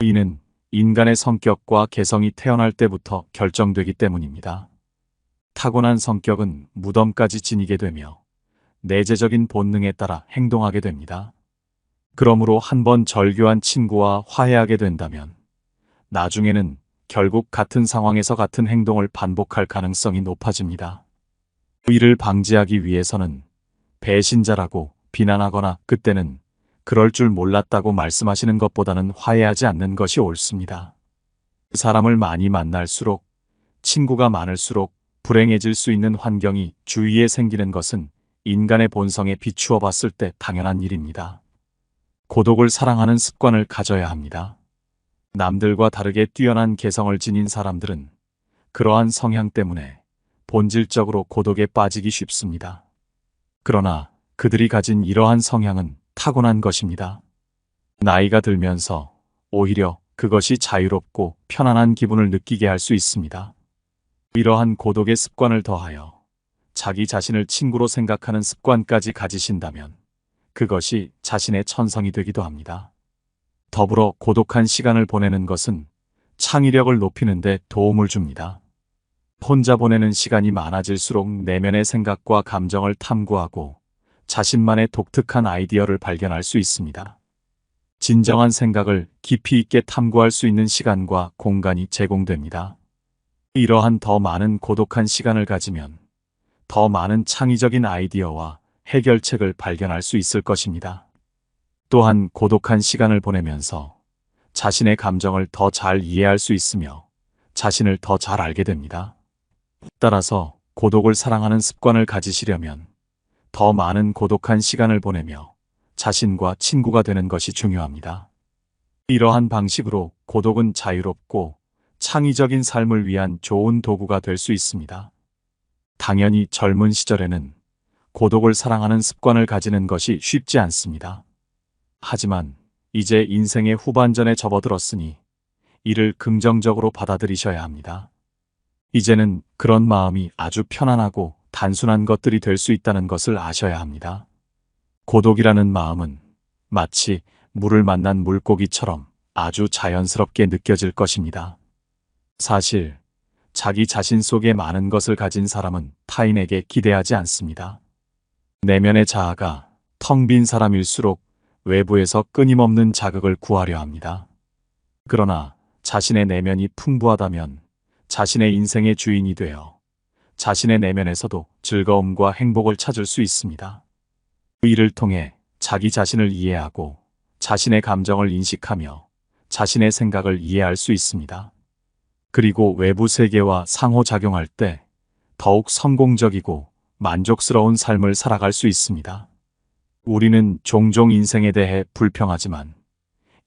이는 인간의 성격과 개성이 태어날 때부터 결정되기 때문입니다. 타고난 성격은 무덤까지 지니게 되며 내재적인 본능에 따라 행동하게 됩니다. 그러므로 한번 절교한 친구와 화해하게 된다면 나중에는 결국 같은 상황에서 같은 행동을 반복할 가능성이 높아집니다. 이를 방지하기 위해서는 배신자라고 비난하거나 그때는 그럴 줄 몰랐다고 말씀하시는 것보다는 화해하지 않는 것이 옳습니다. 사람을 많이 만날수록 친구가 많을수록 불행해질 수 있는 환경이 주위에 생기는 것은 인간의 본성에 비추어 봤을 때 당연한 일입니다. 고독을 사랑하는 습관을 가져야 합니다. 남들과 다르게 뛰어난 개성을 지닌 사람들은 그러한 성향 때문에 본질적으로 고독에 빠지기 쉽습니다. 그러나 그들이 가진 이러한 성향은 타고난 것입니다. 나이가 들면서 오히려 그것이 자유롭고 편안한 기분을 느끼게 할 수 있습니다. 이러한 고독의 습관을 더하여 자기 자신을 친구로 생각하는 습관까지 가지신다면 그것이 자신의 천성이 되기도 합니다. 더불어 고독한 시간을 보내는 것은 창의력을 높이는 데 도움을 줍니다. 혼자 보내는 시간이 많아질수록 내면의 생각과 감정을 탐구하고 자신만의 독특한 아이디어를 발견할 수 있습니다. 진정한 생각을 깊이 있게 탐구할 수 있는 시간과 공간이 제공됩니다. 이러한 더 많은 고독한 시간을 가지면 더 많은 창의적인 아이디어와 해결책을 발견할 수 있을 것입니다. 또한 고독한 시간을 보내면서 자신의 감정을 더 잘 이해할 수 있으며 자신을 더 잘 알게 됩니다. 따라서 고독을 사랑하는 습관을 가지시려면 더 많은 고독한 시간을 보내며 자신과 친구가 되는 것이 중요합니다. 이러한 방식으로 고독은 자유롭고 창의적인 삶을 위한 좋은 도구가 될 수 있습니다. 당연히 젊은 시절에는 고독을 사랑하는 습관을 가지는 것이 쉽지 않습니다. 하지만 이제 인생의 후반전에 접어들었으니 이를 긍정적으로 받아들이셔야 합니다. 이제는 그런 마음이 아주 편안하고 단순한 것들이 될 수 있다는 것을 아셔야 합니다. 고독이라는 마음은 마치 물을 만난 물고기처럼 아주 자연스럽게 느껴질 것입니다. 사실 자기 자신 속에 많은 것을 가진 사람은 타인에게 기대하지 않습니다. 내면의 자아가 텅 빈 사람일수록 외부에서 끊임없는 자극을 구하려 합니다. 그러나 자신의 내면이 풍부하다면 자신의 인생의 주인이 되어 자신의 내면에서도 즐거움과 행복을 찾을 수 있습니다. 이를 통해 자기 자신을 이해하고 자신의 감정을 인식하며 자신의 생각을 이해할 수 있습니다. 그리고 외부 세계와 상호작용할 때 더욱 성공적이고 만족스러운 삶을 살아갈 수 있습니다. 우리는 종종 인생에 대해 불평하지만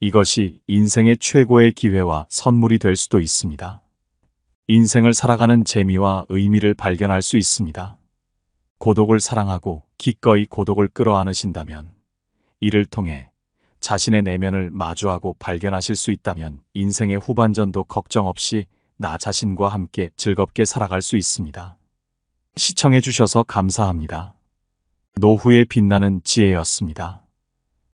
이것이 인생의 최고의 기회와 선물이 될 수도 있습니다. 인생을 살아가는 재미와 의미를 발견할 수 있습니다. 고독을 사랑하고 기꺼이 고독을 끌어안으신다면, 이를 통해 자신의 내면을 마주하고 발견하실 수 있다면 인생의 후반전도 걱정 없이 나 자신과 함께 즐겁게 살아갈 수 있습니다. 시청해 주셔서 감사합니다. 노후의 빛나는 지혜였습니다.